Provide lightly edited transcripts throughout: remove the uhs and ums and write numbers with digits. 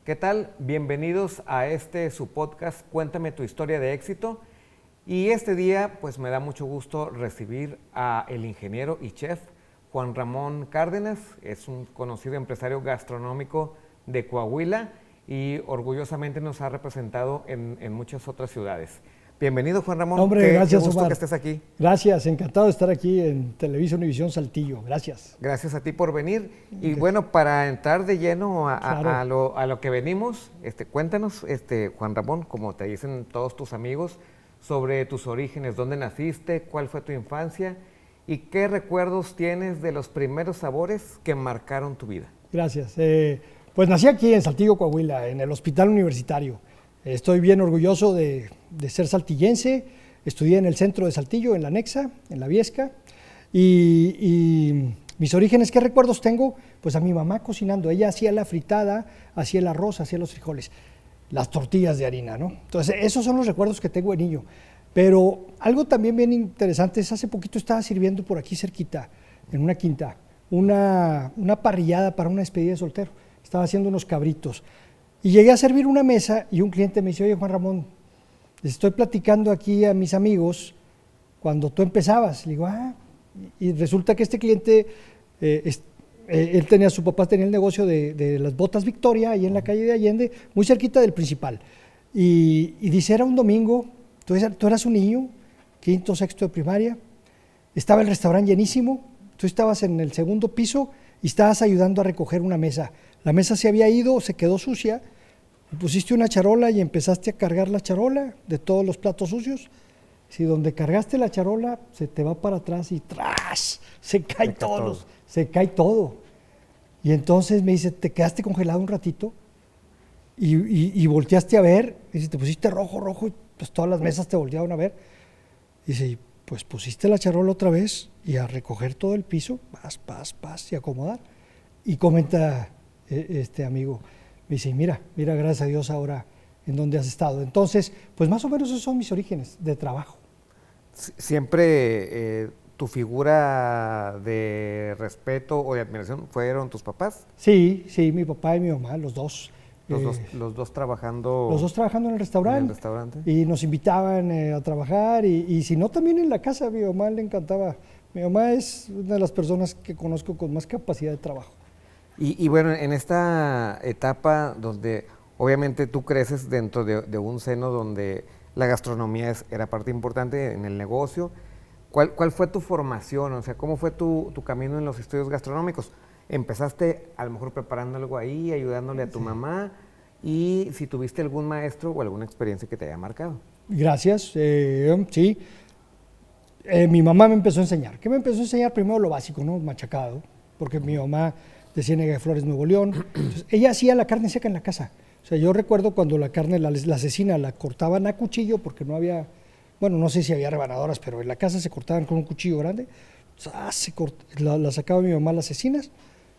¿Qué tal? Bienvenidos a su podcast Cuéntame tu historia de éxito. Y este día pues me da mucho gusto recibir a el ingeniero y chef Juan Ramón Cárdenas. Es un conocido empresario gastronómico de Coahuila y orgullosamente nos ha representado en muchas otras ciudades. Bienvenido, Juan Ramón. Hombre, gracias, qué gusto Omar. Que estés aquí. Gracias, encantado de estar aquí en Televisa Univisión Saltillo. Gracias. Gracias a ti por venir. Y bueno, para entrar de lleno a lo que venimos, cuéntanos, Juan Ramón, como te dicen todos tus amigos, sobre tus orígenes, dónde naciste, cuál fue tu infancia y qué recuerdos tienes de los primeros sabores que marcaron tu vida. Gracias. Pues nací aquí en Saltillo, Coahuila, en el Hospital Universitario. Estoy bien orgulloso de ser saltillense. Estudié en el centro de Saltillo, en la Nexa, en la Viesca. Y mis orígenes, ¿qué recuerdos tengo? Pues a mi mamá cocinando. Ella hacía la fritada, hacía el arroz, hacía los frijoles, las tortillas de harina, ¿no? Entonces, esos son los recuerdos que tengo de niño. Pero algo también bien interesante es, hace poquito estaba sirviendo por aquí cerquita, en una quinta, una parrillada para una despedida de soltero. Estaba haciendo unos cabritos. Y llegué a servir una mesa y un cliente me dice, oye, Juan Ramón, les estoy platicando aquí a mis amigos cuando tú empezabas. Le digo, y resulta que este cliente, su papá tenía el negocio de las botas Victoria, ahí en la calle de Allende, muy cerquita del Principal. Y dice, era un domingo, tú eras un niño, quinto, sexto de primaria, estaba el restaurante llenísimo, tú estabas en el segundo piso y estabas ayudando a recoger una mesa. La mesa se había ido, se quedó sucia, pusiste una charola y empezaste a cargar la charola de todos los platos sucios. Si donde cargaste la charola se te va para atrás y ¡tras! Se cae todo. Y entonces me dice, ¿te quedaste congelado un ratito? Y volteaste a ver, y si te pusiste rojo, pues todas las mesas te volteaban a ver. Dice, pues pusiste la charola otra vez y a recoger todo el piso, vas y acomodar. Y comenta este amigo, me dice, mira, gracias a Dios ahora en dónde has estado. Entonces, pues más o menos esos son mis orígenes de trabajo. ¿Siempre tu figura de respeto o de admiración fueron tus papás? Sí, mi papá y mi mamá, los dos. Los dos trabajando. Los dos trabajando en el restaurante. En el restaurante. Y nos invitaban a trabajar y si no, también en la casa. A mi mamá le encantaba. Mi mamá es una de las personas que conozco con más capacidad de trabajo. Y bueno, en esta etapa donde obviamente tú creces dentro de un seno donde la gastronomía era parte importante en el negocio, ¿cuál fue tu formación? O sea, ¿cómo fue tu camino en los estudios gastronómicos? ¿Empezaste a lo mejor preparando algo ahí, ayudándole a tu mamá? Y si tuviste algún maestro o alguna experiencia que te haya marcado. Gracias, sí. Mi mamá me empezó a enseñar. ¿Qué me empezó a enseñar? Primero lo básico, ¿no? Machacado, porque mi mamá de Ciénega de Flores, Nuevo León. Entonces, ella hacía la carne seca en la casa. O sea, yo recuerdo cuando la carne, la cecina, la cortaban a cuchillo porque no había, bueno, no sé si había rebanadoras, pero en la casa se cortaban con un cuchillo grande. La sacaba mi mamá las cecinas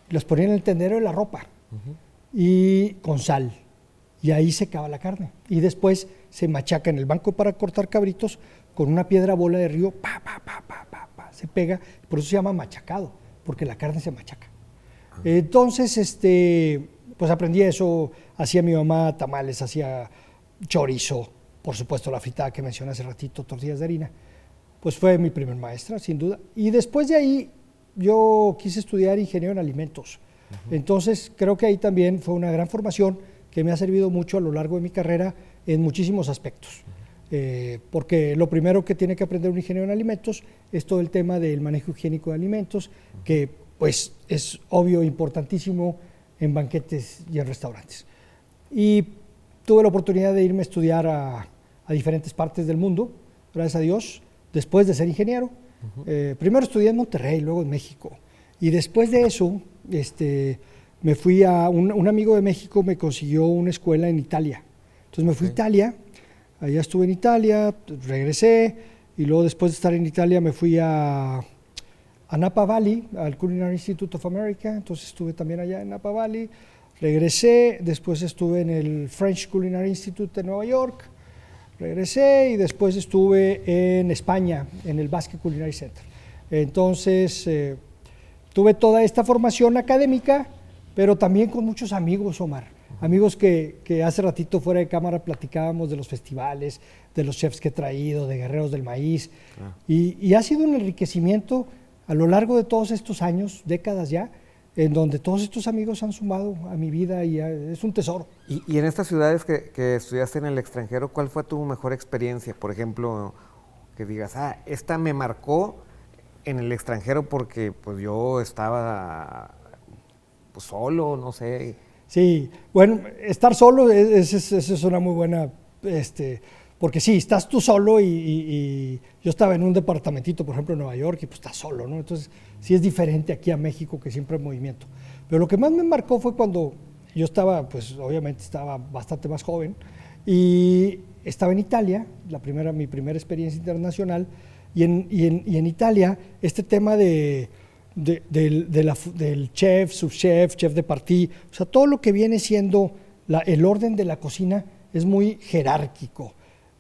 y las ponía en el tendero de la ropa y con sal. Y ahí secaba la carne. Y después se machaca en el banco para cortar cabritos con una piedra bola de río, se pega. Por eso se llama machacado, porque la carne se machaca. Entonces, pues aprendí eso, hacía mi mamá tamales, hacía chorizo, por supuesto la fritada que mencioné hace ratito, tortillas de harina, pues fue mi primer maestra, sin duda. Y después de ahí yo quise estudiar ingeniero en alimentos. Entonces creo que ahí también fue una gran formación que me ha servido mucho a lo largo de mi carrera en muchísimos aspectos. Porque lo primero que tiene que aprender un ingeniero en alimentos es todo el tema del manejo higiénico de alimentos, que pues es obvio, importantísimo en banquetes y en restaurantes. Y tuve la oportunidad de irme a estudiar a diferentes partes del mundo, gracias a Dios, después de ser ingeniero. Primero estudié en Monterrey, luego en México. Y después de eso, me fui a un amigo de México me consiguió una escuela en Italia. Entonces me fui a Italia, allá estuve en Italia, regresé, y luego después de estar en Italia me fui a Napa Valley, al Culinary Institute of America, entonces estuve también allá en Napa Valley, regresé, después estuve en el French Culinary Institute de Nueva York, regresé y después estuve en España, en el Basque Culinary Center. Entonces, tuve toda esta formación académica, pero también con muchos amigos, Omar. Amigos que hace ratito fuera de cámara platicábamos de los festivales, de los chefs que he traído, de Guerreros del Maíz. Y ha sido un enriquecimiento a lo largo de todos estos años, décadas ya, en donde todos estos amigos han sumado a mi vida y es un tesoro. Y en estas ciudades que estudiaste en el extranjero, ¿cuál fue tu mejor experiencia? Por ejemplo, que digas, esta me marcó en el extranjero porque pues yo estaba pues, solo, no sé. Sí, bueno, estar solo es una muy buena, porque sí, estás tú solo y yo estaba en un departamentito, por ejemplo, en Nueva York, y pues estás solo, ¿no? Entonces, sí es diferente aquí a México, que siempre hay movimiento. Pero lo que más me marcó fue cuando yo estaba, pues obviamente estaba bastante más joven, y estaba en Italia, mi primera experiencia internacional, y en Italia este tema del chef, subchef, chef de partie, o sea, todo lo que viene siendo el orden de la cocina es muy jerárquico.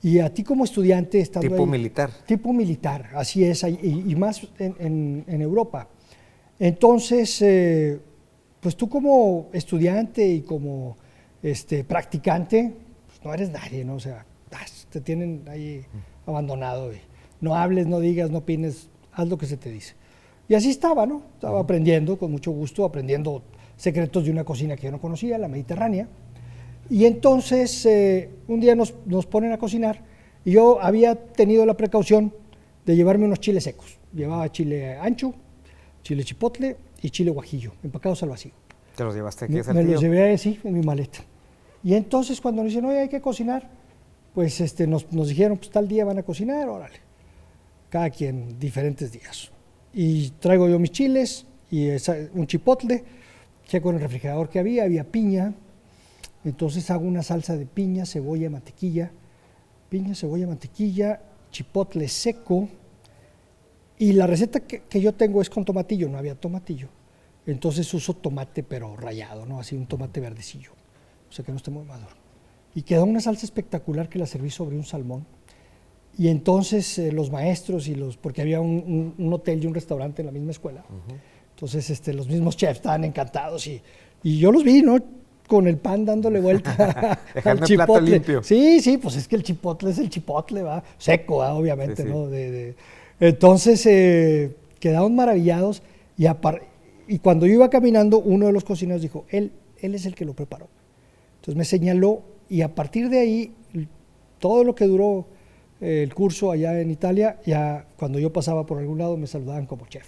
Y a ti como estudiante estando tipo ahí, militar. Tipo militar, así es, y más en Europa. Entonces, pues tú como estudiante y como practicante, pues no eres nadie, ¿no? O sea, te tienen ahí abandonado. No hables, no digas, no opines, haz lo que se te dice. Y así estaba, ¿no? Estaba aprendiendo, con mucho gusto, aprendiendo secretos de una cocina que yo no conocía, la mediterránea. Y entonces, un día nos ponen a cocinar y yo había tenido la precaución de llevarme unos chiles secos. Llevaba chile ancho, chile chipotle y chile guajillo, empacados al vacío. ¿Te los llevaste aquí a Me los llevé así, en mi maleta. Y entonces, cuando nos dicen, oye, hay que cocinar, pues nos dijeron, pues tal día van a cocinar, órale. Cada quien diferentes días. Y traigo yo mis chiles y un chipotle, checo en el refrigerador que había piña, entonces hago una salsa de piña, cebolla, mantequilla, chipotle seco, y la receta que yo tengo es con tomatillo, no había tomatillo, entonces uso tomate pero rallado, ¿no? Así un tomate verdecillo, o sea que no esté muy maduro. Y quedó una salsa espectacular que la serví sobre un salmón. Y entonces los maestros porque había un hotel y un restaurante en la misma escuela, entonces los mismos chefs estaban encantados y yo los vi, ¿no? Con el pan dándole vuelta al chipotle. Plato limpio. Sí, pues es que el chipotle es el chipotle, va seco, ¿va? Obviamente, sí. ¿No? Entonces quedaron maravillados y cuando yo iba caminando, uno de los cocineros dijo, él es el que lo preparó. Entonces me señaló y a partir de ahí, todo lo que duró el curso allá en Italia, ya cuando yo pasaba por algún lado me saludaban como chef.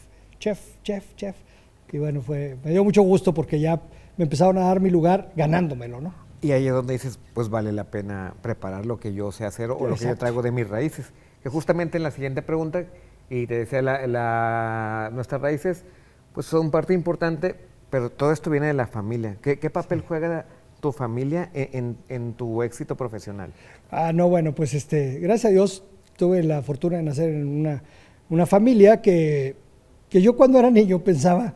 Y bueno, me dio mucho gusto porque ya me empezaron a dar mi lugar ganándomelo, ¿no? Y ahí es donde dices, pues vale la pena preparar lo que yo sé hacer o lo que yo traigo de mis raíces. Que justamente en la siguiente pregunta, y te decía, nuestras raíces pues son parte importante, pero todo esto viene de la familia. ¿Qué papel juega tu familia en tu éxito profesional? No, bueno, pues gracias a Dios tuve la fortuna de nacer en una familia que yo cuando era niño pensaba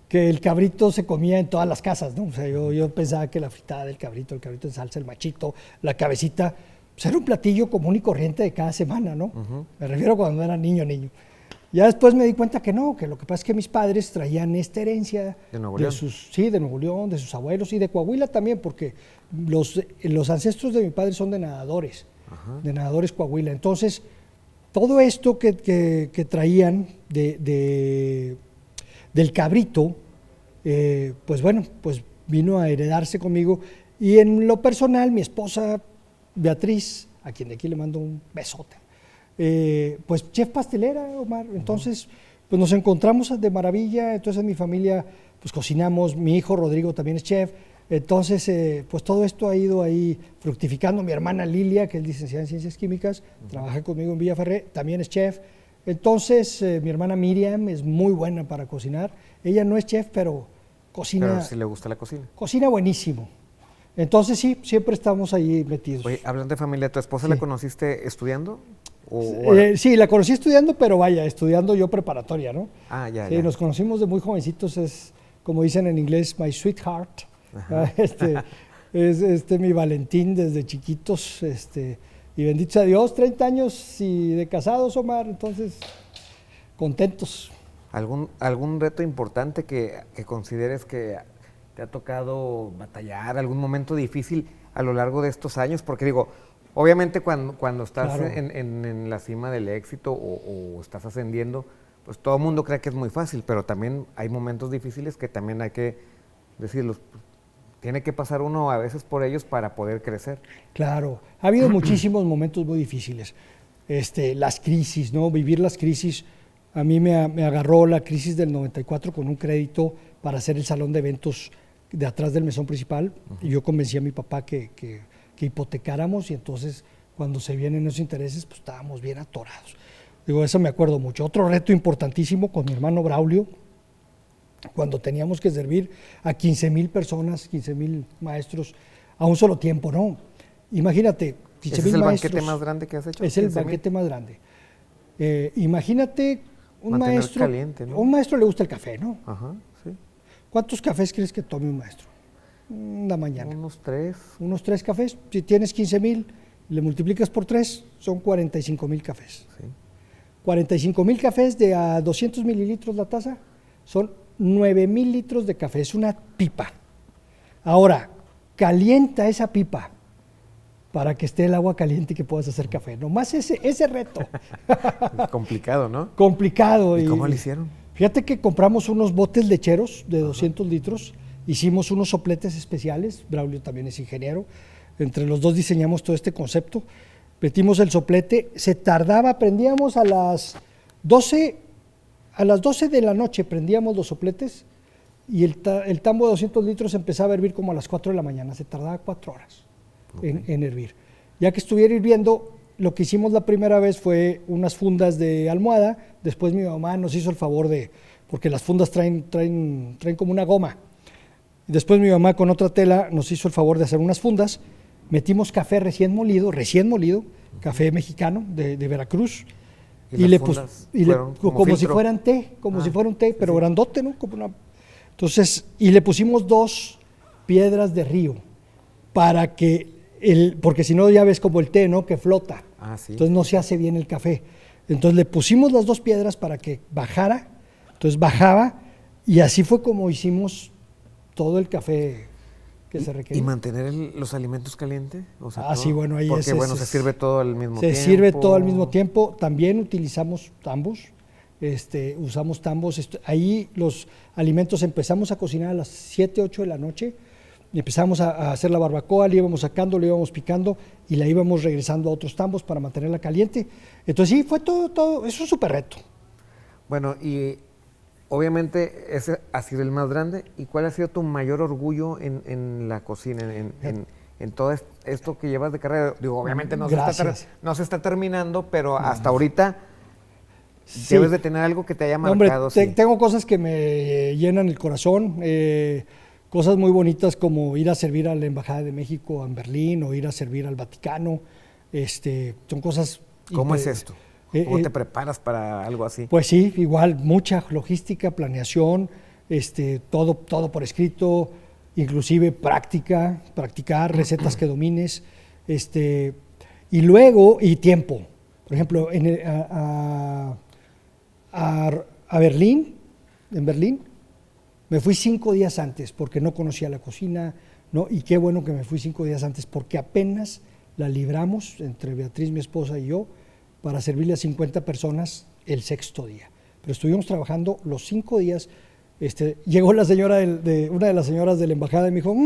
que el cabrito se comía en todas las casas, ¿no? O sea, yo pensaba que la fritada del cabrito, el cabrito en salsa, el machito, la cabecita, pues era un platillo común y corriente de cada semana, ¿no? Me refiero cuando era niño. Ya después me di cuenta que no, que lo que pasa es que mis padres traían esta herencia de Nuevo León. De Nuevo León, de sus abuelos y de Coahuila también, porque los ancestros de mi padre son de nadadores, de nadadores Coahuila. Entonces, todo esto que traían del cabrito, pues bueno, pues vino a heredarse conmigo. Y en lo personal, mi esposa Beatriz, a quien de aquí le mando un besote, pues chef pastelera, Omar. Entonces, pues nos encontramos de maravilla. Entonces en mi familia pues cocinamos, mi hijo Rodrigo también es chef. Entonces, pues todo esto ha ido ahí fructificando. Mi hermana Lilia, que es licenciada en Ciencias Químicas, trabaja conmigo en Villaferré, también es chef. Entonces, mi hermana Miriam es muy buena para cocinar. Ella no es chef, pero cocina. Pero sí le gusta la cocina. Cocina buenísimo. Entonces, sí, siempre estamos ahí metidos. Oye, hablando de familia, ¿tu esposa la conociste estudiando? Sí, la conocí estudiando, pero vaya, estudiando yo preparatoria, ¿no? Ya. Nos conocimos de muy jovencitos, es como dicen en inglés, my sweetheart. Es mi Valentín desde chiquitos, y bendito sea Dios, 30 años y de casados, Omar, entonces contentos. ¿Algún reto importante que consideres que te ha tocado batallar, algún momento difícil a lo largo de estos años? Porque digo, obviamente cuando estás Claro. en la cima del éxito o estás ascendiendo, pues todo el mundo cree que es muy fácil, pero también hay momentos difíciles que también hay que decirlos. Tiene que pasar uno a veces por ellos para poder crecer. Claro, ha habido muchísimos momentos muy difíciles. Las crisis, ¿no? Vivir las crisis. A mí me agarró la crisis del 94 con un crédito para hacer el salón de eventos de atrás del mesón principal. Y yo convencí a mi papá que hipotecáramos, y entonces cuando se vienen esos intereses, pues estábamos bien atorados. Digo, eso me acuerdo mucho. Otro reto importantísimo con mi hermano Braulio, cuando teníamos que servir a 15,000 personas, 15,000 maestros a un solo tiempo, ¿no? Imagínate, 15,000 ¿Ese es el maestros. banquete más grande que has hecho? Es el 15,000. banquete más grande. Imagínate un Mantener maestro. caliente, ¿no? A un maestro le gusta el café, ¿no? Ajá, sí. ¿Cuántos cafés crees que tome un maestro? La mañana. Unos 3. Unos 3 cafés. Si tienes 15,000, le multiplicas por 3, son 45,000 cafés. Sí. 45,000 cafés de a 200 mililitros la taza, son 9,000 litros de café, es una pipa. Ahora, calienta esa pipa para que esté el agua caliente y que puedas hacer café. Nomás ese reto. Complicado, ¿no? Complicado. ¿Y cómo lo hicieron? Fíjate que compramos unos botes lecheros de 200 litros, hicimos unos sopletes especiales, Braulio también es ingeniero, entre los dos diseñamos todo este concepto, metimos el soplete, se tardaba, prendíamos a las 12 de la noche, prendíamos los sopletes y el tambo de 200 litros empezaba a hervir como a las 4 de la mañana, se tardaba 4 horas en hervir. Ya que estuviera hirviendo, lo que hicimos la primera vez fue unas fundas de almohada, después mi mamá nos hizo el favor porque las fundas traen como una goma, después mi mamá con otra tela nos hizo el favor de hacer unas fundas, metimos café recién molido, café mexicano de Veracruz, como si fueran té, si fuera un té, pero grandote, ¿no? Entonces, y le pusimos 2 piedras de río, para que porque si no ya ves como el té, ¿no? Que flota. Sí. Entonces no se hace bien el café. Entonces le pusimos las 2 piedras para que bajara, entonces bajaba, y así fue como hicimos todo el café que se requería. ¿Y mantener los alimentos calientes? O sea, sí, bueno, ahí porque, se sirve todo al mismo tiempo. Se sirve todo al mismo tiempo. También utilizamos tambos. Usamos tambos. Ahí los alimentos empezamos a cocinar a las 7, 8 de la noche. Y empezamos a hacer la barbacoa, le íbamos sacando, le íbamos picando y la íbamos regresando a otros tambos para mantenerla caliente. Entonces sí, fue todo, es un súper reto. Bueno, y obviamente ese ha sido el más grande. ¿Y cuál ha sido tu mayor orgullo en la cocina, en todo esto que llevas de carrera? Digo, obviamente no se está terminando, pero hasta ahorita sí debes de tener algo que te haya marcado. Hombre, tengo cosas que me llenan el corazón, cosas muy bonitas como ir a servir a la Embajada de México en Berlín o ir a servir al Vaticano. Son cosas... ¿Cómo es esto? ¿Cómo te preparas para algo así? Pues sí, igual, mucha logística, planeación, todo por escrito, inclusive practicar recetas que domines, y luego, y tiempo. Por ejemplo, a Berlín, en Berlín, me fui 5 días antes porque no conocía la cocina, ¿no? Y qué bueno que me fui 5 días antes porque apenas la libramos entre Beatriz, mi esposa y yo, para servirle a 50 personas el 6.º día. Pero estuvimos trabajando los 5 días. Llegó la señora una de las señoras de la embajada y me dijo,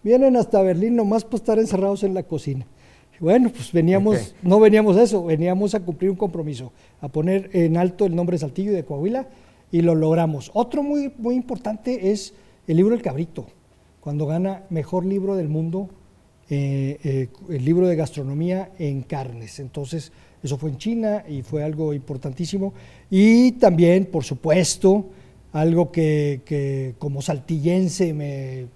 vienen hasta Berlín nomás por estar encerrados en la cocina. Y bueno, pues no veníamos a eso, veníamos a cumplir un compromiso, a poner en alto el nombre de Saltillo y de Coahuila, y lo logramos. Otro muy, muy importante es el libro El Cabrito, cuando gana mejor libro del mundo, el libro de gastronomía en carnes. Entonces, eso fue en China y fue algo importantísimo. Y también, por supuesto, algo que como saltillense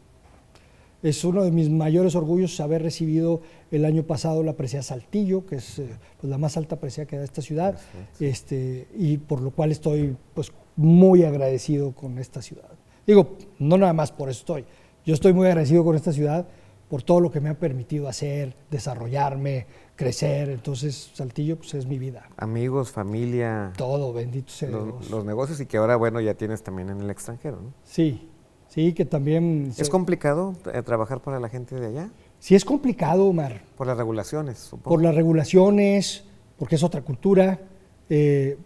es uno de mis mayores orgullos, haber recibido el año pasado la presea Saltillo, que es pues, la más alta presea que da esta ciudad, y por lo cual estoy pues, muy agradecido con esta ciudad. Digo, no nada más por eso yo estoy muy agradecido con esta ciudad por todo lo que me ha permitido hacer, desarrollarme, crecer. Entonces, Saltillo pues, es mi vida. Amigos, familia. Todo, bendito sea Dios. Los negocios, y que ahora, bueno, ya tienes también en el extranjero, ¿no? Sí. Sí, que también... ¿Es complicado trabajar para la gente de allá? Sí, es complicado, Omar. Por las regulaciones, supongo. Por las regulaciones, porque es otra cultura,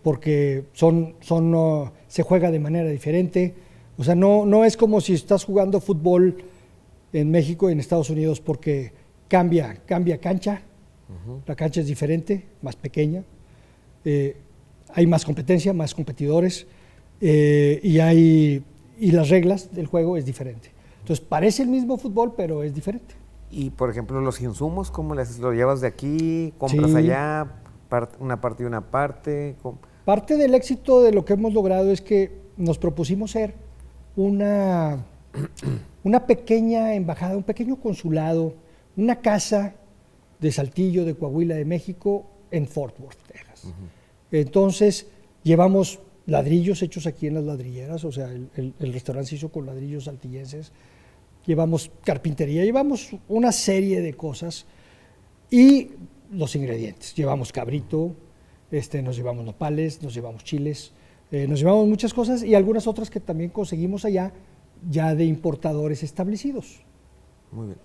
porque se juega de manera diferente. O sea, no es como si estás jugando fútbol en México y en Estados Unidos, porque cambia cancha, la cancha es diferente, más pequeña, hay más competencia, más competidores, y las reglas del juego es diferente. Entonces parece el mismo fútbol, pero es diferente. Y, por ejemplo, los insumos, ¿cómo lo llevas de aquí? ¿Compras Sí. allá? ¿Una parte y una parte? Parte del éxito de lo que hemos logrado es que nos propusimos ser una pequeña embajada, un pequeño consulado, una casa de Saltillo, de Coahuila, de México, en Fort Worth, Texas. Entonces, llevamos ladrillos hechos aquí en las ladrilleras, o sea, el restaurante se hizo con ladrillos saltillenses, llevamos carpintería, llevamos una serie de cosas y los ingredientes. Llevamos cabrito, nos llevamos nopales, nos llevamos chiles, nos llevamos muchas cosas y algunas otras que también conseguimos allá, ya de importadores establecidos. Muy bien.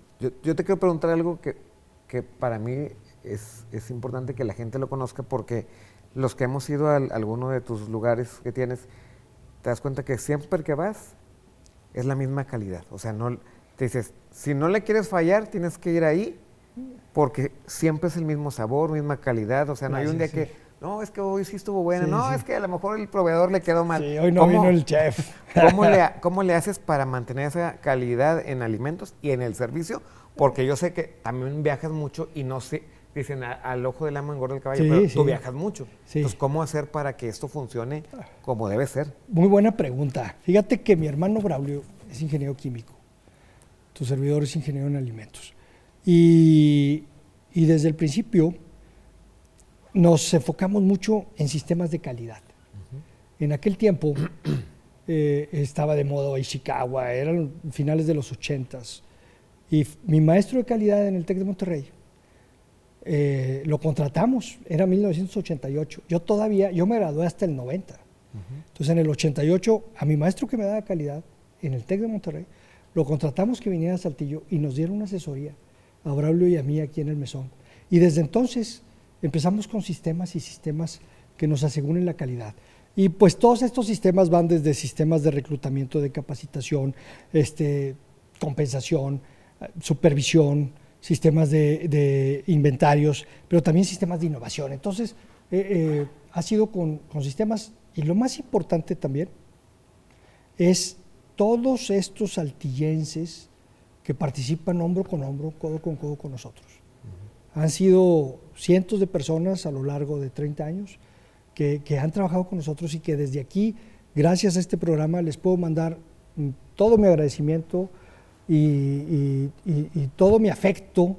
Yo te quiero preguntar algo que para mí es importante que la gente lo conozca, porque los que hemos ido a alguno de tus lugares que tienes, te das cuenta que siempre que vas es la misma calidad. O sea, no te dices, si no le quieres fallar, tienes que ir ahí, porque siempre es el mismo sabor, misma calidad. O sea, no hay un día que, no, es que hoy sí estuvo buena, Sí, no, sí. es que a lo mejor el proveedor le quedó mal. Sí, hoy no vino el chef. ¿Cómo le haces para mantener esa calidad en alimentos y en el servicio? Porque yo sé que también viajas mucho y no sé, dicen al ojo del amo engorda el caballo, Sí, pero sí. tú viajas mucho. Sí. Entonces, ¿cómo hacer para que esto funcione como debe ser? Muy buena pregunta. Fíjate que mi hermano Braulio es ingeniero químico, tu servidor es ingeniero en alimentos. Y desde el principio nos enfocamos mucho en sistemas de calidad. En aquel tiempo estaba de moda Ishikawa, eran finales de los 80s. Y mi maestro de calidad en el TEC de Monterrey, lo contratamos, era 1988. Yo me gradué hasta el 90. Entonces, en el 88, a mi maestro que me daba calidad en el TEC de Monterrey, lo contratamos que viniera a Saltillo y nos dieron una asesoría a Braulio y a mí aquí en el mesón. Y desde entonces empezamos con sistemas que nos aseguren la calidad. Y pues todos estos sistemas van desde sistemas de reclutamiento, de capacitación, compensación, supervisión, sistemas de inventarios, pero también sistemas de innovación. Entonces, ha sido con sistemas, y lo más importante también es todos estos saltillenses que participan hombro con hombro, codo con nosotros. Han sido cientos de personas a lo largo de 30 años que han trabajado con nosotros y que desde aquí, gracias a este programa, les puedo mandar todo mi agradecimiento y todo mi afecto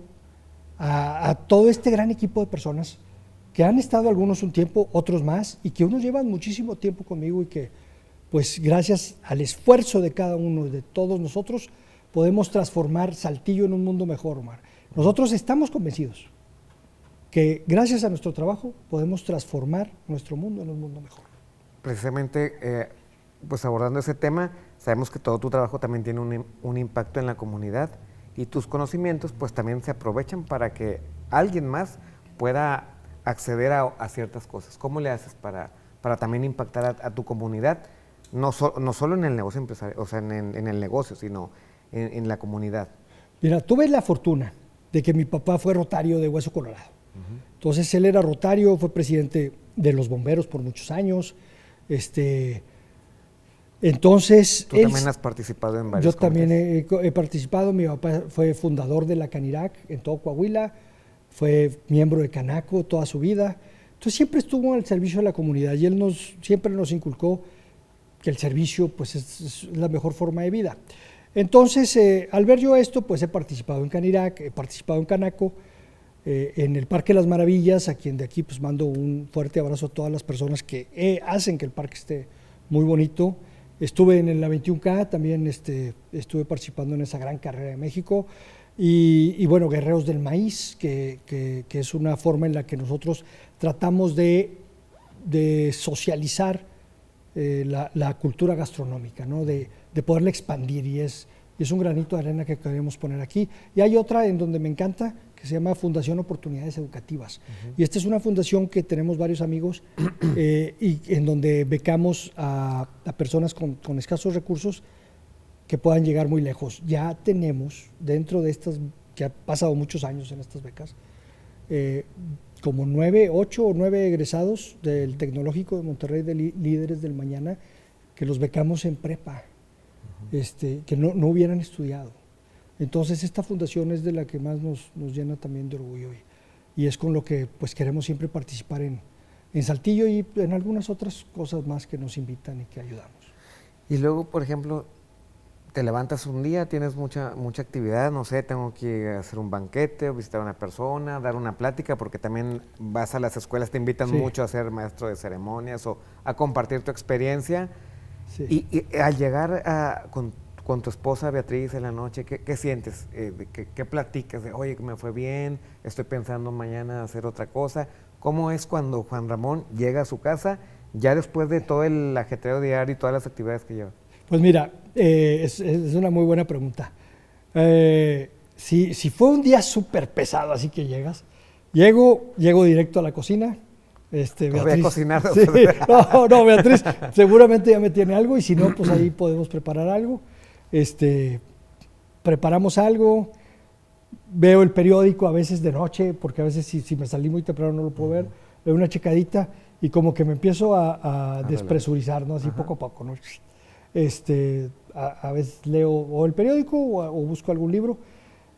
a todo este gran equipo de personas que han estado algunos un tiempo, otros más, y que unos llevan muchísimo tiempo conmigo y que, pues gracias al esfuerzo de cada uno, de todos nosotros, podemos transformar Saltillo en un mundo mejor, Omar. Nosotros estamos convencidos que gracias a nuestro trabajo podemos transformar nuestro mundo en un mundo mejor. Precisamente, pues abordando ese tema, sabemos que todo tu trabajo también tiene un impacto en la comunidad y tus conocimientos pues también se aprovechan para que alguien más pueda acceder a ciertas cosas. ¿Cómo le haces para también impactar a tu comunidad? No solo en el negocio empresarial, o sea, en el negocio, sino en la comunidad. Mira, tuve la fortuna de que mi papá fue rotario de Hueso Colorado. Entonces él era rotario, fue presidente de los bomberos por muchos años. Entonces ¿Tú también has participado en varios comités? Yo también he participado. Mi papá fue fundador de la Canirac en todo Coahuila, fue miembro de Canaco toda su vida. Entonces siempre estuvo al servicio de la comunidad y él siempre nos inculcó que el servicio pues, es la mejor forma de vida. Entonces, al ver yo esto, pues he participado en Canirac, he participado en Canaco, en el Parque Las Maravillas, a quien de aquí pues mando un fuerte abrazo a todas las personas que hacen que el parque esté muy bonito. Estuve en la 21K, también estuve participando en esa gran carrera de México. Y bueno, Guerreros del Maíz, que es una forma en la que nosotros tratamos de socializar la cultura gastronómica, ¿no? De de poderla expandir y es un granito de arena que queremos poner aquí. Y hay otra en donde me encanta, que se llama Fundación Oportunidades Educativas. Y esta es una fundación que tenemos varios amigos y en donde becamos a personas con escasos recursos que puedan llegar muy lejos. Ya tenemos dentro de estas, que ha pasado muchos años en estas becas, como 8 o 9 egresados del Tecnológico de Monterrey de Líderes del Mañana que los becamos en prepa, que no hubieran estudiado. Entonces esta fundación es de la que más nos llena también de orgullo y es con lo que pues queremos siempre participar en Saltillo y en algunas otras cosas más que nos invitan y que ayudamos. Y luego, por ejemplo, te levantas un día, tienes mucha actividad, no sé, tengo que hacer un banquete o visitar a una persona, dar una plática, porque también vas a las escuelas, te invitan mucho a ser maestro de ceremonias o a compartir tu experiencia. Sí. Y al llegar con tu esposa Beatriz en la noche, ¿qué sientes? ¿Qué platicas? Oye, me fue bien, estoy pensando mañana hacer otra cosa. ¿Cómo es cuando Juan Ramón llega a su casa ya después de todo el ajetreo diario y todas las actividades que lleva? Pues mira, es una muy buena pregunta. Si fue un día súper pesado, así que llego directo a la cocina. Beatriz, voy a cocinar. Sí, no, Beatriz seguramente ya me tiene algo y si no, pues ahí podemos preparar algo. Preparamos algo, veo el periódico a veces de noche, porque a veces si me salí muy temprano no lo puedo ver, veo una checadita y como que me empiezo a despresurizar, ¿no? Así poco a poco, ¿no? A veces leo o el periódico o busco algún libro.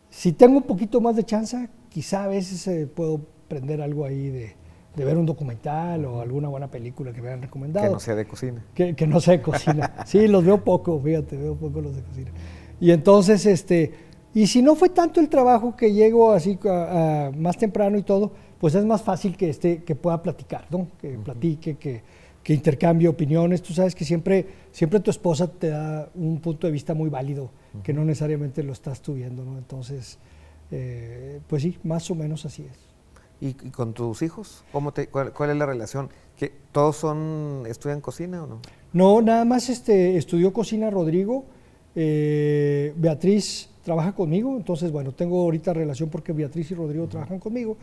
Si tengo un poquito más de chance, quizá a veces puedo prender algo ahí de ver un documental o alguna buena película que me hayan recomendado. Que no sea de cocina. Que no sea de cocina. Sí, los veo poco, fíjate, veo poco los de cocina. Y entonces, y si no fue tanto el trabajo que llego así más temprano y todo, pues es más fácil que pueda platicar, ¿no? Que platique, que intercambie opiniones. Tú sabes que siempre tu esposa te da un punto de vista muy válido, que no necesariamente lo estás tú viendo, ¿no? Entonces, pues sí, más o menos así es. ¿Y con tus hijos? ¿Cuál es la relación? ¿Que todos estudian cocina o no? No, nada más estudió cocina Rodrigo. Beatriz trabaja conmigo, entonces, bueno, tengo ahorita relación porque Beatriz y Rodrigo trabajan conmigo.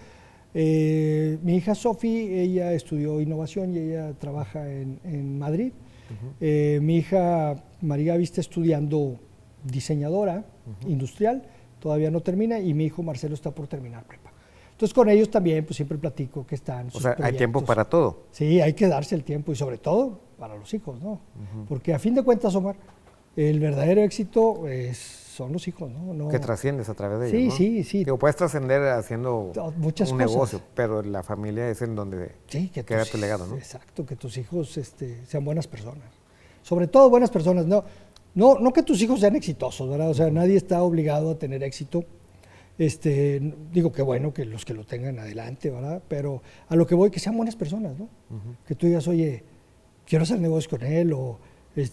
Mi hija Sofi, ella estudió innovación y ella trabaja en Madrid. Mi hija María Gaby está estudiando diseñadora industrial, todavía no termina, y mi hijo Marcelo está por terminar prepa. Entonces con ellos también pues siempre platico que están sus proyectos. Hay tiempo para todo. Sí, hay que darse el tiempo y sobre todo para los hijos, ¿no? Porque a fin de cuentas, Omar, el verdadero éxito son los hijos, ¿no? Que trasciendes a través de ellos, ¿no? Sí. Digo, puedes trascender haciendo muchas un cosas. Negocio, pero la familia es en donde queda tu legado, ¿no? Exacto, que tus hijos sean buenas personas. Sobre todo buenas personas, no que tus hijos sean exitosos, ¿verdad? O sea, nadie está obligado a tener éxito. Digo que bueno, que los que lo tengan adelante, ¿verdad? Pero a lo que voy, que sean buenas personas, ¿no? Que tú digas, oye, quiero hacer negocios con él, o es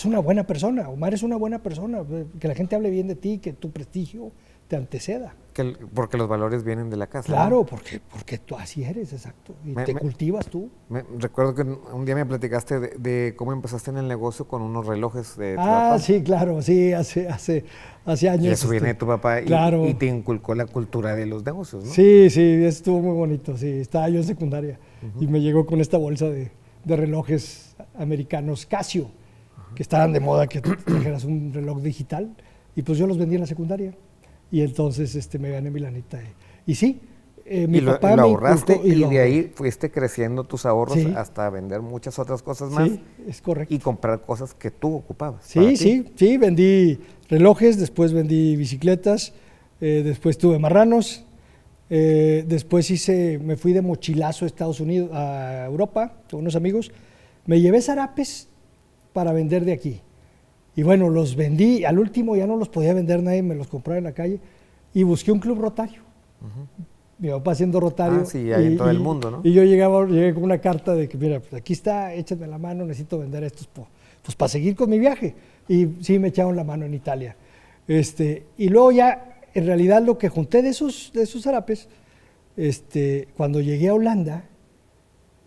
una buena persona, Omar es una buena persona, que la gente hable bien de ti, que tu prestigio te anteceda. Porque los valores vienen de la casa. Claro, ¿no? porque tú así eres, exacto, y te cultivas tú. Recuerdo que un día me platicaste de cómo empezaste en el negocio con unos relojes de papá. Sí, claro, sí, hace años. Y eso viene de tu papá claro. y te inculcó la cultura de los negocios, ¿no? Sí, estuvo muy bonito, sí, estaba yo en secundaria y me llegó con esta bolsa de relojes americanos Casio, que estaban de moda, que trajeras un reloj digital, y pues yo los vendí en la secundaria. Y entonces me gané mi lanita. Y sí, mi papá lo me ahorraste inculcó, y de ahí fuiste creciendo tus ahorros hasta vender muchas otras cosas más. Sí, es correcto. Y comprar cosas que tú ocupabas. Sí, vendí relojes, después vendí bicicletas, después tuve marranos, después me fui de mochilazo a Estados Unidos, a Europa, con unos amigos. Me llevé zarapes para vender de aquí. Y bueno, los vendí, al último ya no los podía vender nadie, me los compraba en la calle y busqué un club rotario. Mi papá haciendo rotario. Sí, hay en todo el mundo, ¿no? Y yo llegué con una carta de que, mira, pues aquí está, échenme la mano, necesito vender estos, pues para seguir con mi viaje. Y sí, me echaron la mano en Italia. Y luego ya, en realidad, lo que junté de esos zarapes, cuando llegué a Holanda,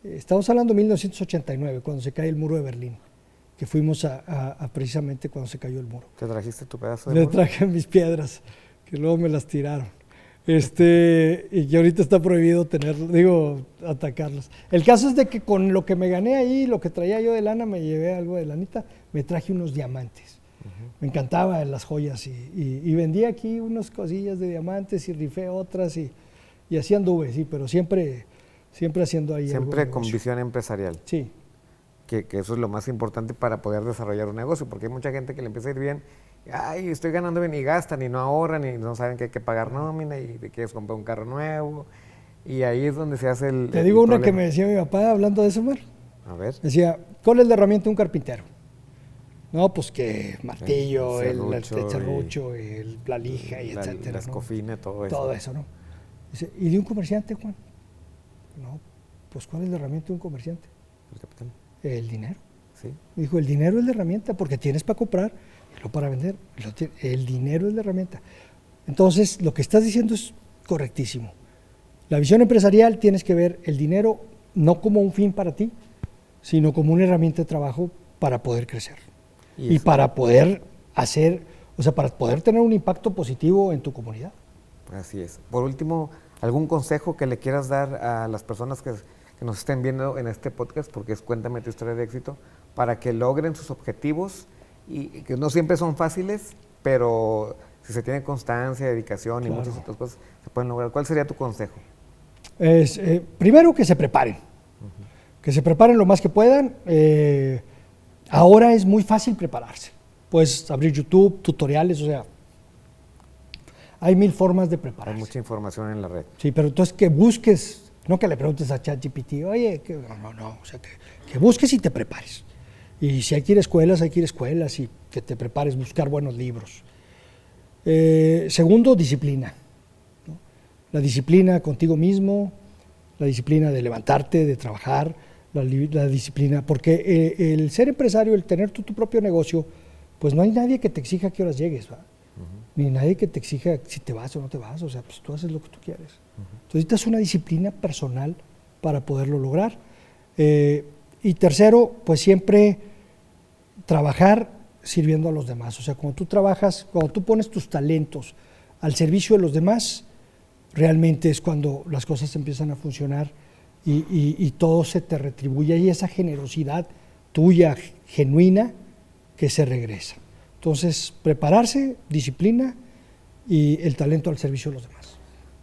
estamos hablando de 1989, cuando se cae el muro de Berlín. que fuimos a precisamente cuando se cayó el muro. ¿Te trajiste tu pedazo de Me muro? traje mis piedras, que luego me las tiraron. Y que ahorita está prohibido atacarlos. El caso es de que con lo que me gané ahí, lo que traía yo de lana, me llevé algo de lanita, me traje unos diamantes. Me encantaban las joyas y vendí aquí unas cosillas de diamantes y rifé otras y así anduve, sí, pero siempre haciendo ahí algo de Siempre con negocio. visión empresarial. Sí. Que eso es lo más importante para poder desarrollar un negocio, porque hay mucha gente que le empieza a ir bien, ay, estoy ganando bien y gastan y no ahorran y no saben que hay que pagar nómina y te quieres comprar un carro nuevo y ahí es donde se hace el Te digo una problema. que me decía mi papá hablando de eso, Mar. A ver. Decía, ¿cuál es la herramienta de un carpintero? No, pues que martillo, el serrucho, la lija y etcétera. La escofina, todo eso. Todo eso, ¿no? Dice, ¿y de un comerciante, Juan? No, pues ¿cuál es la herramienta de un comerciante? El capitán. El dinero. Sí. Dijo, el dinero es la herramienta porque tienes para comprar y luego para vender. El dinero es la herramienta. Entonces, lo que estás diciendo es correctísimo. La visión empresarial tienes que ver el dinero no como un fin para ti, sino como una herramienta de trabajo para poder crecer. Y para poder para poder tener un impacto positivo en tu comunidad. Así es. Por último, ¿algún consejo que le quieras dar a las personas que nos estén viendo en este podcast, porque es Cuéntame tu historia de éxito, para que logren sus objetivos y que no siempre son fáciles, pero si se tiene constancia, dedicación y muchas otras cosas, se pueden lograr? ¿Cuál sería tu consejo? Primero, que se preparen. Que se preparen lo más que puedan. Ahora es muy fácil prepararse. Puedes abrir YouTube, tutoriales, hay 1000 formas de prepararse. Hay mucha información en la red. Sí, pero entonces que busques, no que le preguntes a ChatGPT, oye, que busques y te prepares. Y si hay que ir a escuelas, y que te prepares, buscar buenos libros. Segundo, disciplina, ¿no? La disciplina contigo mismo, la disciplina de levantarte, de trabajar, la disciplina, porque el ser empresario, el tener tu propio negocio, pues no hay nadie que te exija a qué horas llegues, ¿va? Ni nadie que te exija si te vas o no te vas, pues tú haces lo que tú quieres. Entonces necesitas una disciplina personal para poderlo lograr. Y tercero, pues siempre trabajar sirviendo a los demás. Cuando tú trabajas, cuando tú pones tus talentos al servicio de los demás, realmente es cuando las cosas empiezan a funcionar y todo se te retribuye. Y esa generosidad tuya, genuina, que se regresa. Entonces, prepararse, disciplina y el talento al servicio de los demás.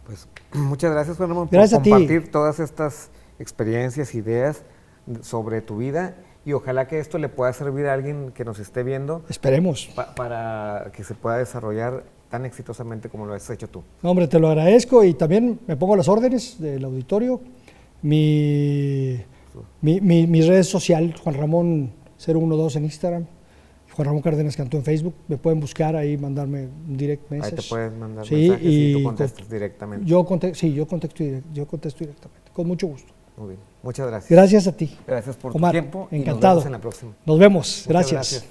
Pues muchas gracias, Juan Ramón, gracias por compartir todas estas experiencias, ideas sobre tu vida y ojalá que esto le pueda servir a alguien que nos esté viendo. Esperemos. Para que se pueda desarrollar tan exitosamente como lo has hecho tú. No, hombre, te lo agradezco y también me pongo a las órdenes del auditorio. Mi red social, Juan Ramón 012 en Instagram, Juan Ramón Cárdenas Cantú en Facebook. Me pueden buscar ahí, mandarme un direct message. Ahí te puedes mandar mensajes y tú contestas directamente. Yo contesto directamente, con mucho gusto. Muy bien, muchas gracias. Gracias a ti. Gracias por Omar, tu tiempo. Encantado. Y nos vemos en la próxima. Nos vemos. Muchas gracias.